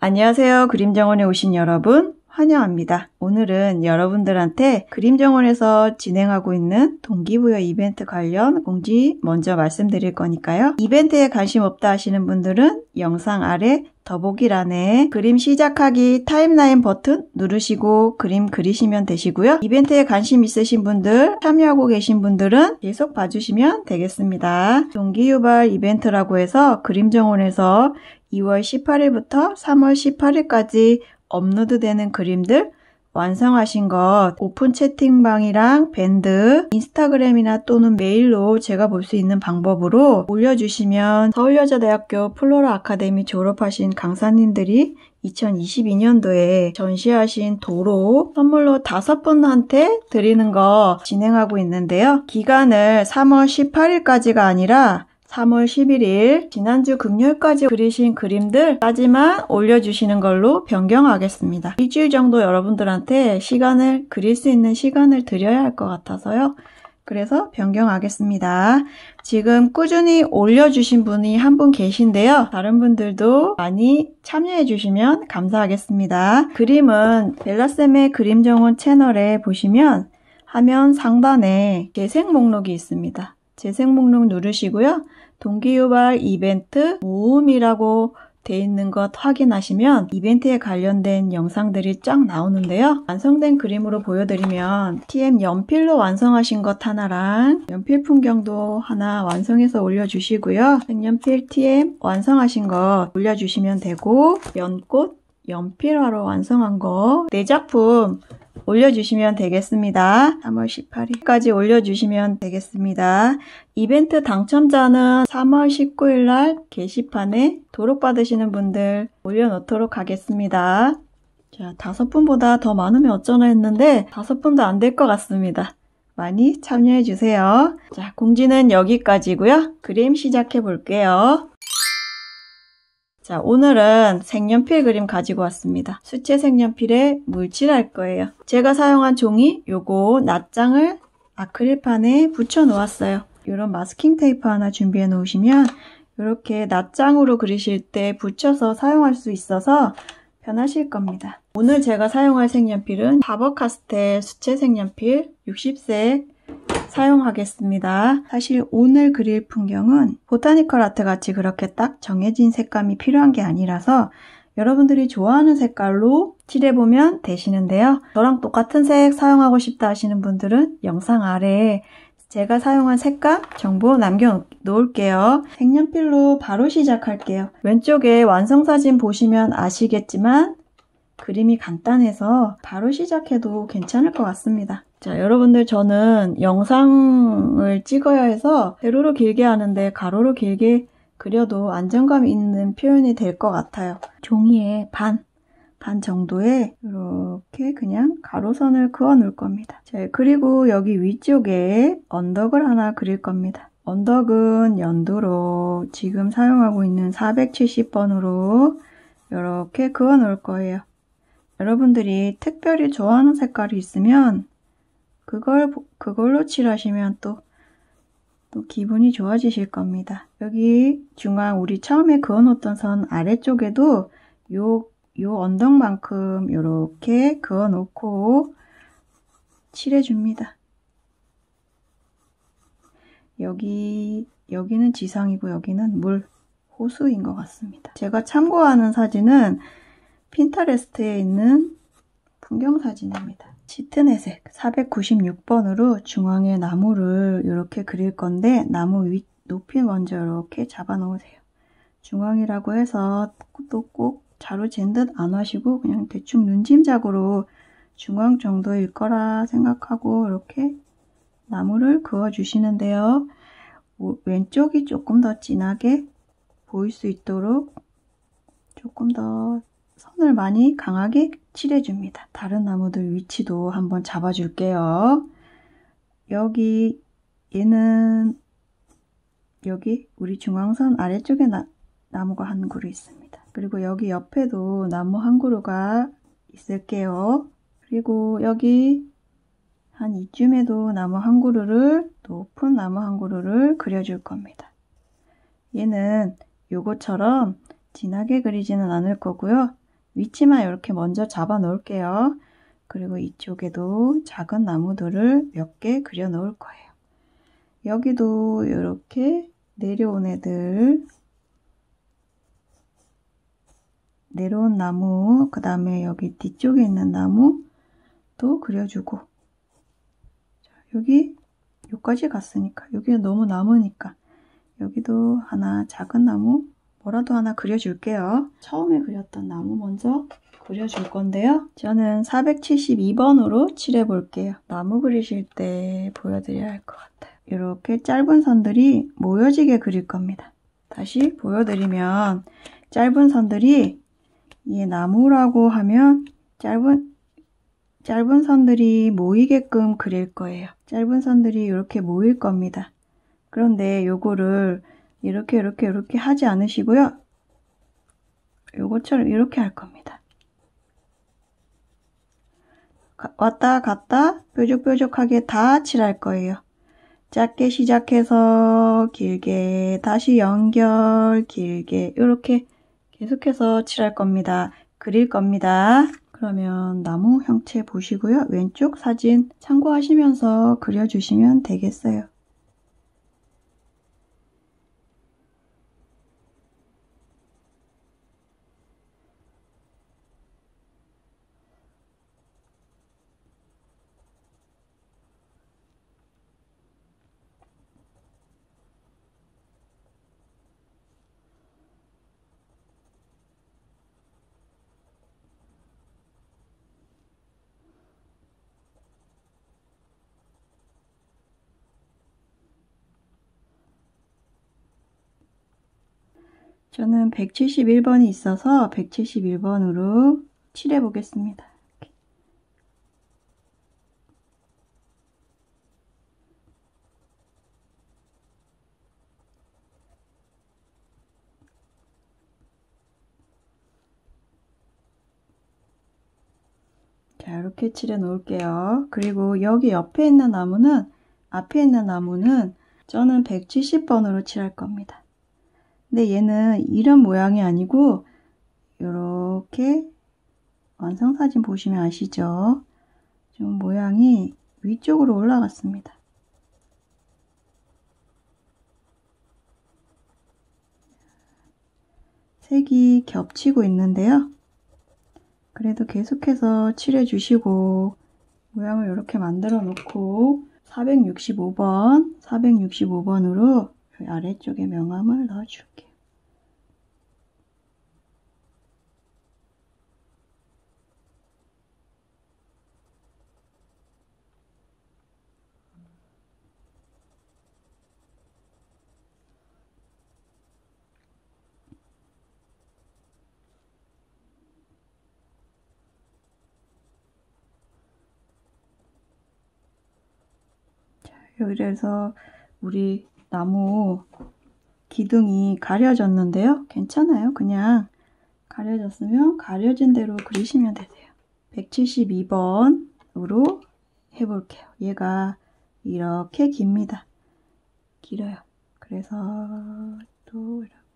안녕하세요. 그림정원에 오신 여러분 환영합니다. 오늘은 여러분들한테 그림정원에서 진행하고 있는 동기부여 이벤트 관련 공지 먼저 말씀드릴 거니까요. 이벤트에 관심 없다 하시는 분들은 영상 아래 더보기란에 그림 시작하기 타임라인 버튼 누르시고 그림 그리시면 되시고요. 이벤트에 관심 있으신 분들, 참여하고 계신 분들은 계속 봐주시면 되겠습니다. 동기유발 이벤트라고 해서 그림정원에서 2월 18일부터 3월 18일까지 업로드되는 그림들 완성하신 것 오픈 채팅방이랑 밴드, 인스타그램이나 또는 메일로 제가 볼 수 있는 방법으로 올려주시면 서울여자대학교 플로라 아카데미 졸업하신 강사님들이 2022년도에 전시하신 도로 선물로 5분한테 드리는 거 진행하고 있는데요. 기간을 3월 18일까지가 아니라 3월 11일 지난주 금요일까지 그리신 그림들까지만 올려주시는 걸로 변경하겠습니다. 일주일 정도 여러분들한테 그릴 수 있는 시간을 드려야 할 것 같아서요. 그래서 변경하겠습니다. 지금 꾸준히 올려주신 분이 한 분 계신데요. 다른 분들도 많이 참여해 주시면 감사하겠습니다. 그림은 벨라쌤의 그림정원 채널에 보시면 화면 상단에 재생 목록이 있습니다. 재생 목록 누르시고요. 동기유발 이벤트 모음이라고 돼 있는 것 확인하시면 이벤트에 관련된 영상들이 쫙 나오는데요. 완성된 그림으로 보여드리면 TM 연필로 완성하신 것 하나랑 연필 풍경도 하나 완성해서 올려주시고요. 색연필 TM 완성하신 것 올려주시면 되고 연꽃 연필화로 완성한 거 4작품 올려주시면 되겠습니다. 3월 18일까지 올려주시면 되겠습니다. 이벤트 당첨자는 3월 19일 날 게시판에 도록받으시는 분들 올려놓도록 하겠습니다. 자, 5분보다 더 많으면 어쩌나 했는데 5분도 안 될 것 같습니다. 많이 참여해주세요. 자, 공지는 여기까지고요. 그림 시작해 볼게요. 자, 오늘은 색연필 그림 가지고 왔습니다. 수채 색연필에 물칠할 거예요. 제가 사용한 종이 요거 낱장을 아크릴판에 붙여 놓았어요. 이런 마스킹 테이프 하나 준비해 놓으시면 이렇게 낱장으로 그리실 때 붙여서 사용할 수 있어서 편하실 겁니다. 오늘 제가 사용할 색연필은 파버카스텔 수채 색연필 60색 사용하겠습니다. 사실 오늘 그릴 풍경은 보타니컬 아트 같이 그렇게 딱 정해진 색감이 필요한 게 아니라서 여러분들이 좋아하는 색깔로 칠해보면 되시는데요. 저랑 똑같은 색 사용하고 싶다 하시는 분들은 영상 아래에 제가 사용한 색감 정보 남겨놓을게요. 색연필로 바로 시작할게요. 왼쪽에 완성사진 보시면 아시겠지만 그림이 간단해서 바로 시작해도 괜찮을 것 같습니다. 자, 여러분들 저는 영상을 찍어야 해서 세로로 길게 하는데 가로로 길게 그려도 안정감 있는 표현이 될 것 같아요. 종이에 반 정도에 이렇게 그냥 가로선을 그어 놓을 겁니다. 자, 그리고 여기 위쪽에 언덕을 하나 그릴 겁니다. 언덕은 연두로 지금 사용하고 있는 470번으로 이렇게 그어 놓을 거예요. 여러분들이 특별히 좋아하는 색깔이 있으면 그걸로 칠하시면 또 기분이 좋아지실 겁니다. 여기 중앙 우리 처음에 그어놓던 선 아래쪽에도 요 언덕만큼 이렇게 그어놓고 칠해줍니다. 여기는 지상이고 여기는 호수인 것 같습니다. 제가 참고하는 사진은 핀터레스트에 있는 풍경 사진입니다. 짙은 회색 496번으로 중앙에 나무를 이렇게 그릴 건데 나무 윗 높이 먼저 이렇게 잡아 놓으세요. 중앙이라고 해서 또 꼭 자로 잰 듯 안 하시고 그냥 대충 눈짐작으로 중앙 정도일 거라 생각하고 이렇게 나무를 그어 주시는데요. 왼쪽이 조금 더 진하게 보일 수 있도록 조금 더 선을 많이 강하게 칠해줍니다. 다른 나무들 위치도 한번 잡아줄게요. 얘는 여기 우리 중앙선 아래쪽에 나무가 한 그루 있습니다. 그리고 여기 옆에도 나무 한 그루가 있을게요. 그리고 여기 한 이쯤에도 나무 한 그루를 높은 나무 한 그루를 그려줄 겁니다. 얘는 요것처럼 진하게 그리지는 않을 거고요. 위치만 이렇게 먼저 잡아 놓을게요. 그리고 이쪽에도 작은 나무들을 몇 개 그려 놓을 거예요. 여기도 이렇게 내려온 애들, 내려온 나무, 그 다음에 여기 뒤쪽에 있는 나무도 그려주고, 자, 여기까지 갔으니까, 여기가 너무 남으니까, 여기도 하나 작은 나무, 뭐라도 하나 그려줄게요. 처음에 그렸던 나무 먼저 그려줄 건데요. 저는 472번으로 칠해 볼게요. 나무 그리실 때 보여드려야 할 것 같아요. 이렇게 짧은 선들이 모여지게 그릴 겁니다. 다시 보여드리면 짧은 선들이 이 나무라고 하면 짧은 선들이 모이게끔 그릴 거예요. 짧은 선들이 이렇게 모일 겁니다. 그런데 요거를 이렇게 하지 않으시고요. 요것처럼 이렇게 할 겁니다. 왔다 갔다 뾰족뾰족하게 다 칠할 거예요. 짧게 시작해서 길게 다시 연결 길게 이렇게 계속해서 칠할 겁니다. 그릴 겁니다. 그러면 나무 형체 보시고요. 왼쪽 사진 참고하시면서 그려주시면 되겠어요. 저는 171번이 있어서 171번으로 칠해 보겠습니다. 자, 이렇게 칠해 놓을게요. 그리고 여기 옆에 있는 나무는, 앞에 있는 나무는 저는 170번으로 칠할 겁니다. 근데 얘는 이런 모양이 아니고 이렇게 완성사진 보시면 아시죠? 좀 모양이 위쪽으로 올라갔습니다. 색이 겹치고 있는데요. 그래도 계속해서 칠해 주시고 모양을 이렇게 만들어 놓고 465번으로 아래쪽에 명암을 넣어 줄게요. 그래서 우리 나무 기둥이 가려졌는데요. 괜찮아요. 그냥 가려졌으면 가려진 대로 그리시면 되세요. 172번으로 해볼게요. 얘가 이렇게 깁니다. 길어요. 그래서 또 이렇게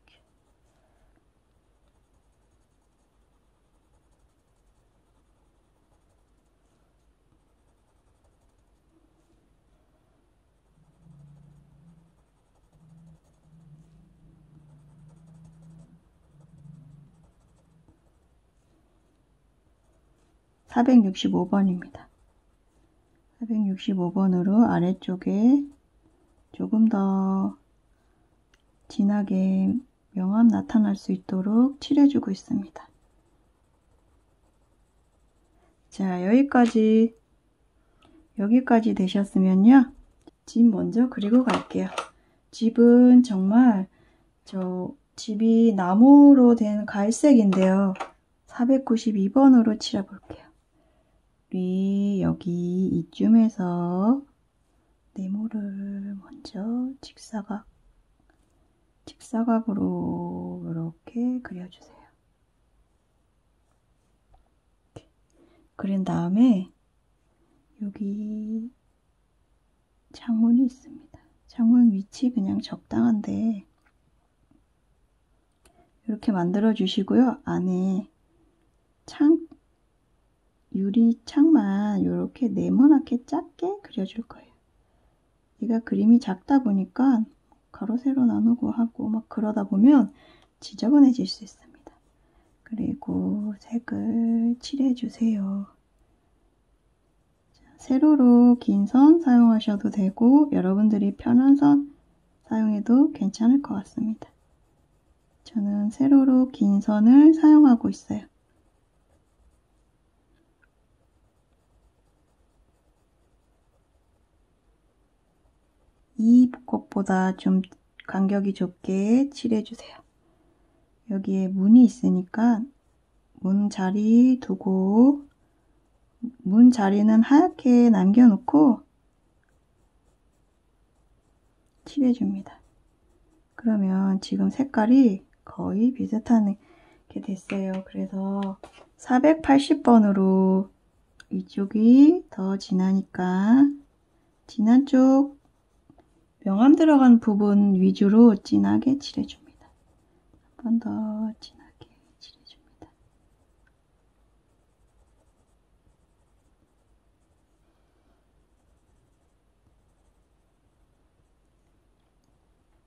465번입니다. 465번으로 아래쪽에 조금 더 진하게 명암 나타날 수 있도록 칠해주고 있습니다. 자, 여기까지 되셨으면요. 집 먼저 그리고 갈게요. 집은 정말 집이 나무로 된 갈색인데요. 492번으로 칠해볼게요. 우리 여기 이쯤에서 네모를 먼저 직사각으로 이렇게 그려주세요. 그린 다음에 여기 창문이 있습니다. 창문 위치 그냥 적당한데 이렇게 만들어 주시고요. 안에 유리창만 이렇게 네모나게 작게 그려줄 거예요. 얘가 그림이 작다 보니까 가로 세로 나누고 하고 막 그러다 보면 지저분해질 수 있습니다. 그리고 색을 칠해주세요. 세로로 긴 선 사용하셔도 되고 여러분들이 편한 선 사용해도 괜찮을 것 같습니다. 저는 세로로 긴 선을 사용하고 있어요. 이 것보다 좀 간격이 좁게 칠해주세요. 여기에 문이 있으니까 문 자리 두고 문 자리는 하얗게 남겨놓고 칠해줍니다. 그러면 지금 색깔이 거의 비슷하게 됐어요. 그래서 480번으로 이쪽이 더 진하니까 진한 쪽 명암 들어간 부분 위주로 진하게 칠해줍니다. 한 번 더 진하게 칠해줍니다.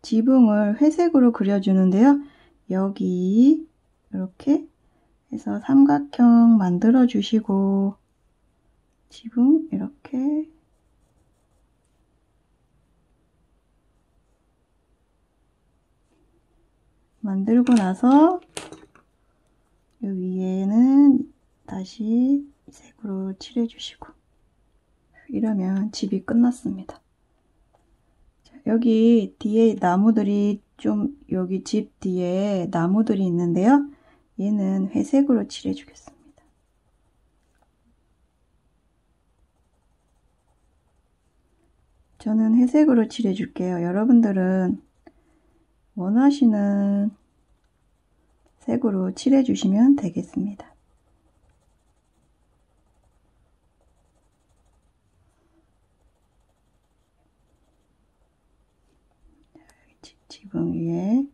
지붕을 회색으로 그려주는데요. 여기 이렇게 해서 삼각형 만들어 주시고 지붕 이렇게 만들고 나서 이 위에는 다시 색으로 칠해주시고 이러면 집이 끝났습니다. 자, 여기 뒤에 나무들이 좀 여기 집 뒤에 나무들이 있는데요. 얘는 회색으로 칠해주겠습니다. 저는 회색으로 칠해줄게요. 여러분들은 원하시는 색으로 칠해주시면 되겠습니다. 지붕 위에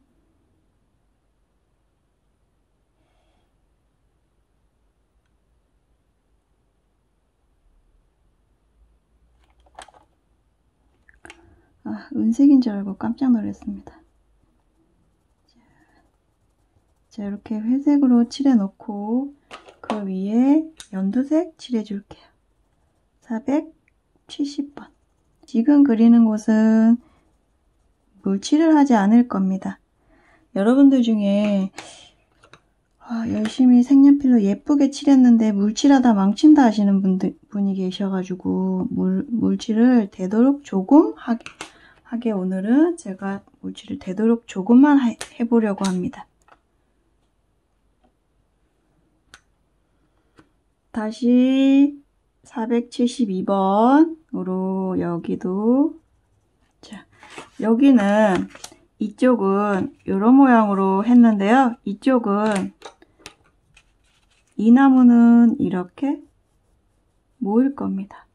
은색인 줄 알고 깜짝 놀랐습니다. 자, 이렇게 회색으로 칠해 놓고 그 위에 연두색 칠해 줄게요. 470번. 지금 그리는 곳은 물칠을 하지 않을 겁니다. 여러분들 중에 열심히 색연필로 예쁘게 칠했는데 물칠하다 망친다 하시는 분이 계셔가지고 물칠을 되도록 조금 하게 오늘은 제가 물칠을 되도록 조금만 해보려고 합니다. 다시 472번으로 여기도 자 여기는 이쪽은 이런 모양으로 했는데요. 이쪽은 이 나무는 이렇게 모일 겁니다.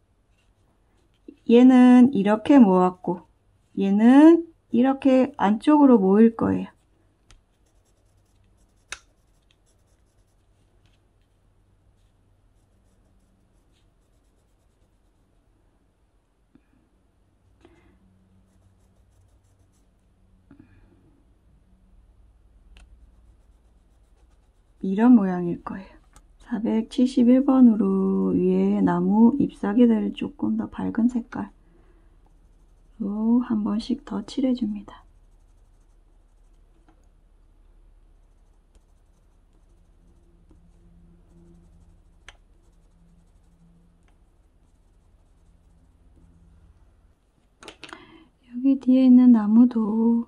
얘는 이렇게 모았고 얘는 이렇게 안쪽으로 모일 거예요. 이런 모양일 거예요. 471번으로 위에 나무 잎사귀들을 조금 더 밝은 색깔로 한 번씩 더 칠해줍니다. 여기 뒤에 있는 나무도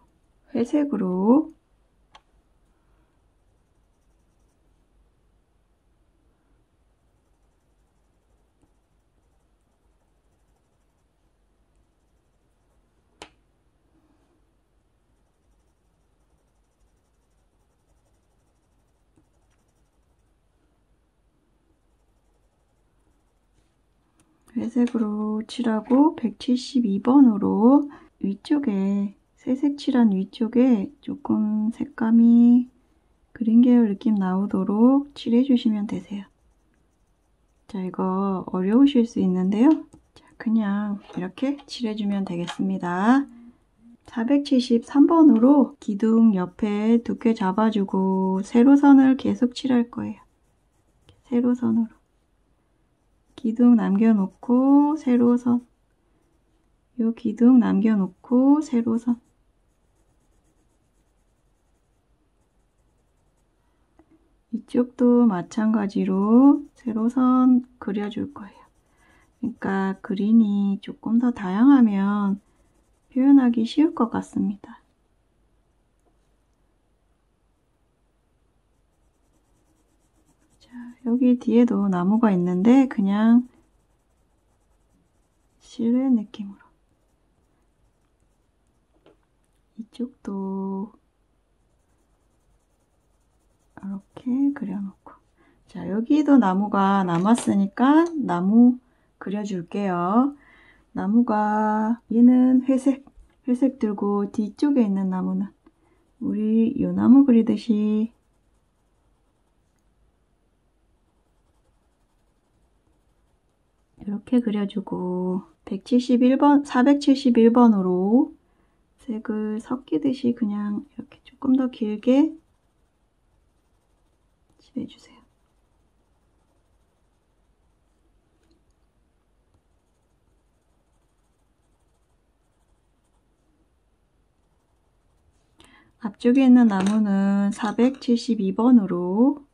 회색으로 회색으로 칠하고 172번으로 위쪽에 새색 칠한 위쪽에 조금 색감이 그린 계열 느낌 나오도록 칠해주시면 되세요. 자, 이거 어려우실 수 있는데요. 자, 그냥 이렇게 칠해주면 되겠습니다. 473번으로 기둥 옆에 두께 잡아주고 세로선을 계속 칠할 거예요. 세로선으로. 기둥 남겨놓고 세로선. 요 기둥 남겨놓고 세로선. 이쪽도 마찬가지로 세로선 그려줄 거예요. 그러니까 그린이 조금 더 다양하면 표현하기 쉬울 것 같습니다. 자, 여기 뒤에도 나무가 있는데 그냥 실루엣 느낌으로. 이쪽도 이렇게 그려놓고. 자, 여기도 나무가 남았으니까 나무 그려줄게요. 나무가 얘는 회색 들고 뒤쪽에 있는 나무는 우리 요 나무 그리듯이 이렇게 그려주고 471번으로 색을 섞이듯이 그냥 이렇게 조금 더 길게 칠해주세요. 앞쪽에 있는 나무는 472번으로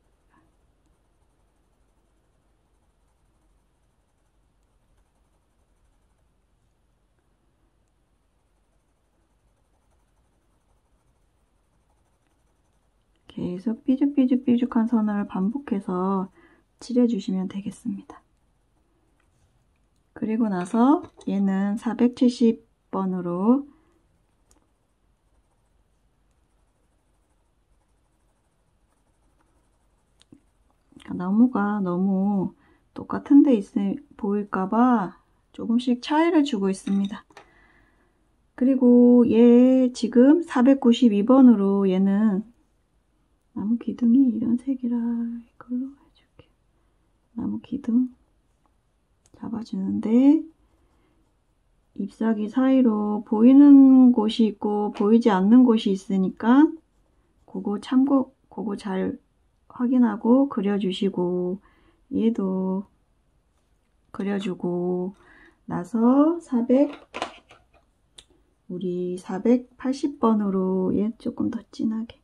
계속 삐죽삐죽한 선을 반복해서 칠해주시면 되겠습니다. 그리고 나서 얘는 470번으로 나무가 너무 똑같은 데 보일까봐 조금씩 차이를 주고 있습니다. 그리고 얘 지금 492번으로 얘는 나무 기둥이 이런 색이라 이걸로 해줄게. 나무 기둥 잡아주는데 잎사귀 사이로 보이는 곳이 있고 보이지 않는 곳이 있으니까 그거 잘 확인하고 그려주시고 얘도 그려주고 나서 우리 480번으로 얘 조금 더 진하게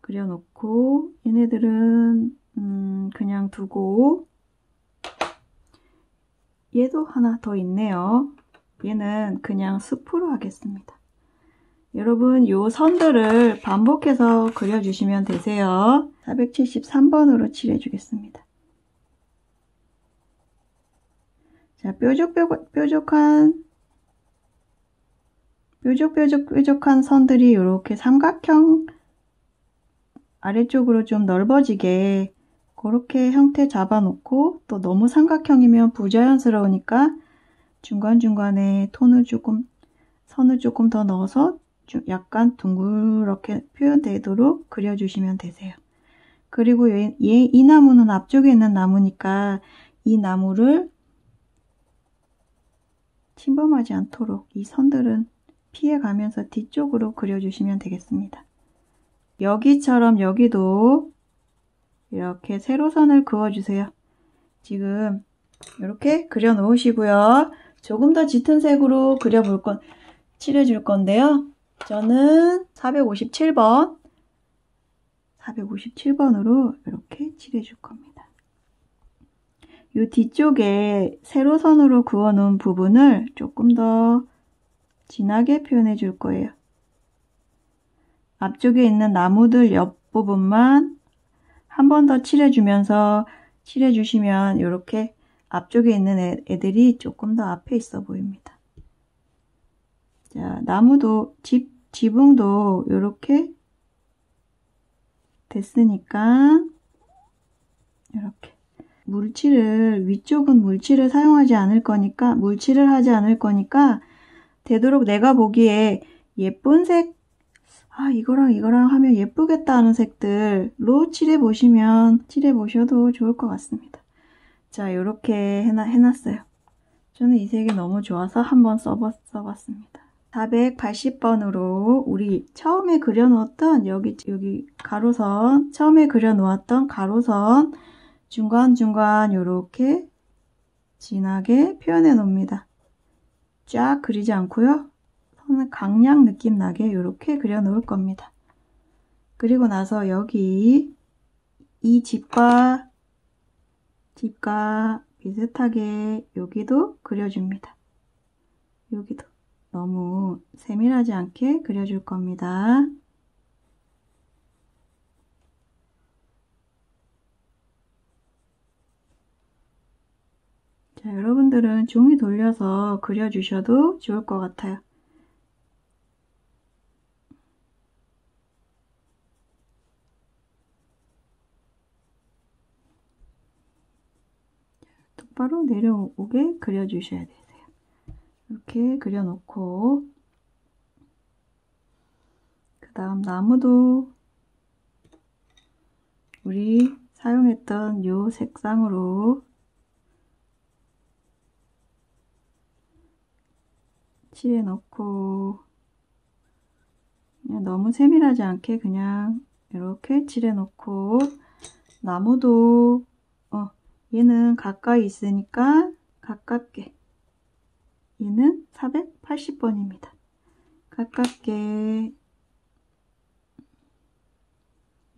그려놓고 얘네들은 그냥 두고 얘도 하나 더 있네요. 얘는 그냥 숲으로 하겠습니다. 여러분 요 선들을 반복해서 그려주시면 되세요. 473번으로 칠해주겠습니다. 자, 뾰족한 선들이 이렇게 삼각형 아래쪽으로 좀 넓어지게 그렇게 형태 잡아놓고 또 너무 삼각형이면 부자연스러우니까 중간중간에 선을 조금 더 넣어서 약간 둥그렇게 표현되도록 그려주시면 되세요. 그리고 이 나무는 앞쪽에 있는 나무니까 이 나무를 침범하지 않도록 이 선들은 피해가면서 뒤쪽으로 그려주시면 되겠습니다. 여기처럼 여기도 이렇게 세로선을 그어주세요. 지금 이렇게 그려 놓으시고요. 조금 더 짙은 색으로 칠해줄 건데요. 저는 457번으로 이렇게 칠해줄 겁니다. 이 뒤쪽에 세로선으로 그어 놓은 부분을 조금 더 진하게 표현해 줄 거예요. 앞쪽에 있는 나무들 옆부분만 한 번 더 칠해주시면 이렇게 앞쪽에 있는 애들이 조금 더 앞에 있어 보입니다. 자, 나무도 지붕도 이렇게 됐으니까 이렇게 위쪽은 물칠을 하지 않을 거니까 되도록 내가 보기에 예쁜 색, 이거랑 하면 예쁘겠다 하는 색들로 칠해 보셔도 좋을 것 같습니다. 자, 이렇게 해놨어요. 저는 이 색이 너무 좋아서 한번 써봤습니다. 480번으로 우리 처음에 그려놓았던 여기 가로선, 처음에 그려놓았던 가로선 중간중간 이렇게 진하게 표현해 놓습니다. 쫙 그리지 않고요. 선을 강약 느낌 나게 이렇게 그려 놓을 겁니다. 그리고 나서 여기 이 집과 비슷하게 여기도 그려줍니다. 여기도 너무 세밀하지 않게 그려줄 겁니다. 자, 여러분들은 종이 돌려서 그려주셔도 좋을 것 같아요. 똑바로 내려오게 그려주셔야 되세요. 이렇게 그려놓고 그 다음 나무도 우리 사용했던 이 색상으로 칠해 놓고 그냥 너무 세밀하지 않게 그냥 이렇게 칠해 놓고 나무도 얘는 가까이 있으니까 가깝게 얘는 480번입니다. 가깝게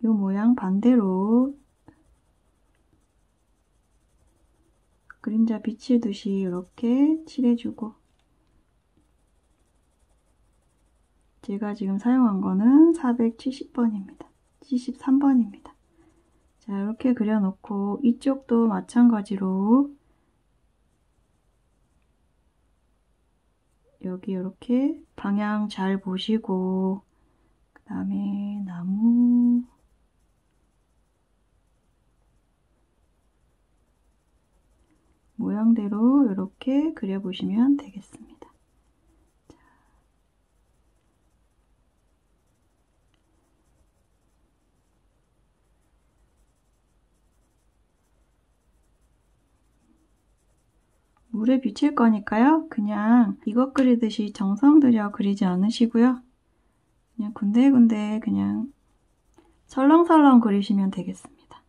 이 모양 반대로 그림자 비치듯이 이렇게 칠해주고 제가 지금 사용한 거는 470번입니다. 73번입니다. 자, 이렇게 그려놓고 이쪽도 마찬가지로 여기 이렇게 방향 잘 보시고 그 다음에 나무 모양대로 이렇게 그려보시면 되겠습니다. 물에 비칠 거니까요. 그냥 이것 그리듯이 정성 들여 그리지 않으시고요. 그냥 군데군데 그냥 설렁설렁 그리시면 되겠습니다.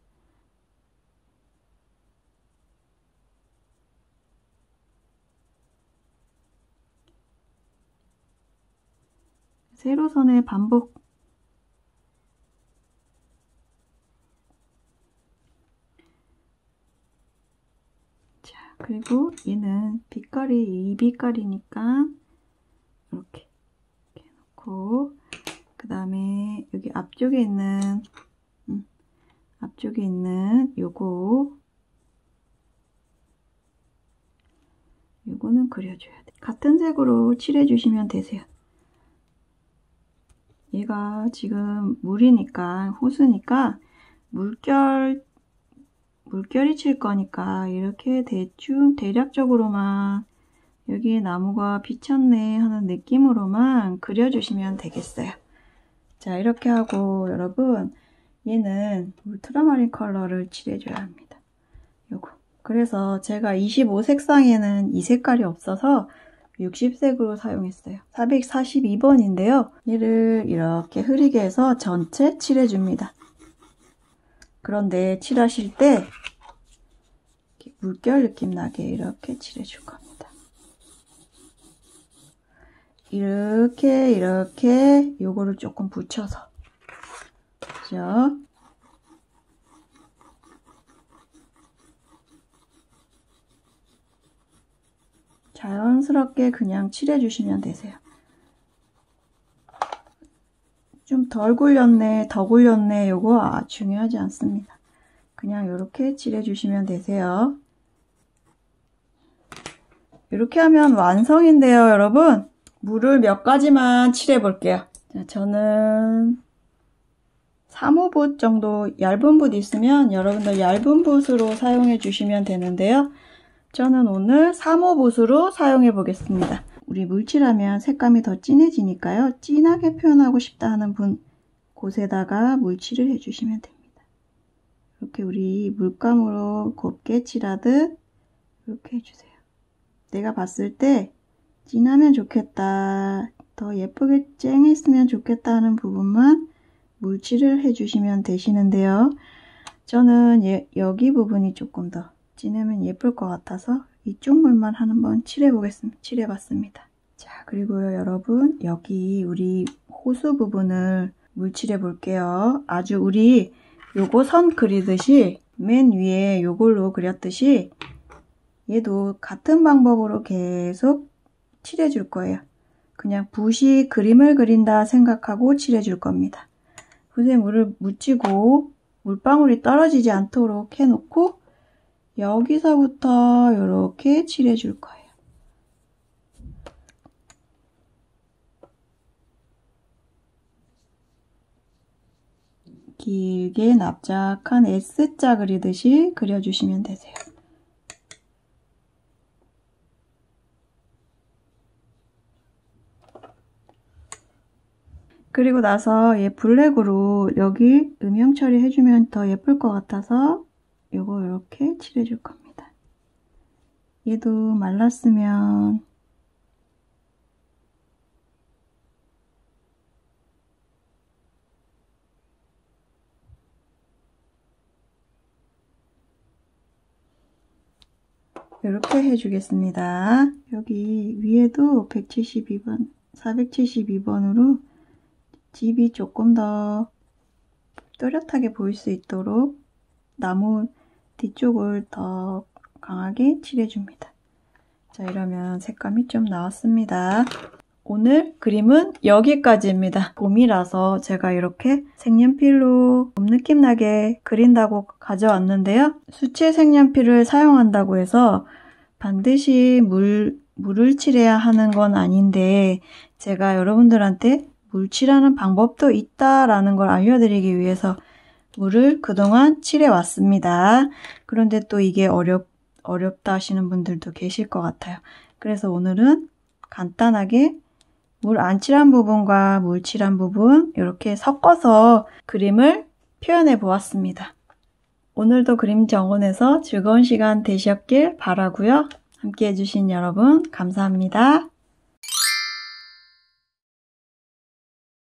세로선의 반복. 자, 그리고 얘는 빛깔이 이 빛깔이니까 이렇게 놓고 그 다음에 여기 앞쪽에 있는 요거는 그려줘야 돼. 같은 색으로 칠해 주시면 되세요. 얘가 지금 물이니까 호수니까 물결이 칠 거니까 이렇게 대충 대략적으로만 여기에 나무가 비쳤네 하는 느낌으로만 그려주시면 되겠어요. 자, 이렇게 하고 여러분 얘는 울트라마린 컬러를 칠해줘야 합니다. 요거. 그래서 제가 25색상에는 이 색깔이 없어서 60색으로 사용했어요. 442번인데요. 얘를 이렇게 흐리게 해서 전체 칠해줍니다. 그런데 칠하실 때 물결 느낌 나게 이렇게 칠해줄 겁니다. 이렇게 요거를 조금 붙여서 그죠? 자연스럽게 그냥 칠해주시면 되세요. 좀 덜 굴렸네, 더 굴렸네, 요거 중요하지 않습니다. 그냥 이렇게 칠해주시면 되세요. 이렇게 하면 완성인데요, 여러분. 물을 몇 가지만 칠해 볼게요. 자, 저는 3호붓 정도 얇은 붓 있으면 여러분들 얇은 붓으로 사용해 주시면 되는데요. 저는 오늘 3호붓으로 사용해 보겠습니다. 우리 물칠하면 색감이 더 진해지니까요. 진하게 표현하고 싶다 하는 분 곳에다가 물칠을 해주시면 됩니다. 이렇게 우리 물감으로 곱게 칠하듯 이렇게 해주세요. 내가 봤을 때 진하면 좋겠다, 더 예쁘게 쨍했으면 좋겠다 하는 부분만 물칠을 해주시면 되시는데요. 저는 여기 부분이 조금 더 진하면 예쁠 것 같아서 이쪽 물만 한번 칠해봤습니다. 자, 그리고요 여러분, 여기 우리 호수 부분을 물칠해 볼게요. 아주 우리 요거 선 그리듯이 맨 위에 요걸로 그렸듯이 얘도 같은 방법으로 계속 칠해 줄 거예요. 그냥 붓이 그림을 그린다 생각하고 칠해 줄 겁니다. 붓에 물을 묻히고 물방울이 떨어지지 않도록 해놓고 여기서부터 이렇게 칠해 줄 거예요. 길게 납작한 S자 그리듯이 그려주시면 되세요. 그리고 나서 얘 블랙으로 여기 음영 처리해주면 더 예쁠 것 같아서 요거 이렇게 칠해줄 겁니다. 얘도 말랐으면 이렇게 해주겠습니다. 여기 위에도 172번, 472번으로 집이 조금 더 또렷하게 보일 수 있도록 나무 뒤쪽을 더 강하게 칠해줍니다. 자, 이러면 색감이 좀 나왔습니다. 오늘 그림은 여기까지입니다. 봄이라서 제가 이렇게 색연필로 봄 느낌 나게 그린다고 가져왔는데요. 수채 색연필을 사용한다고 해서 반드시 물을 칠해야 하는 건 아닌데 제가 여러분들한테 물칠하는 방법도 있다라는 걸 알려드리기 위해서 물을 그동안 칠해왔습니다. 그런데 또 이게 어렵다 하시는 분들도 계실 것 같아요. 그래서 오늘은 간단하게 물 안 칠한 부분과 물 칠한 부분 이렇게 섞어서 그림을 표현해 보았습니다. 오늘도 그림 정원에서 즐거운 시간 되셨길 바라고요. 함께 해주신 여러분 감사합니다.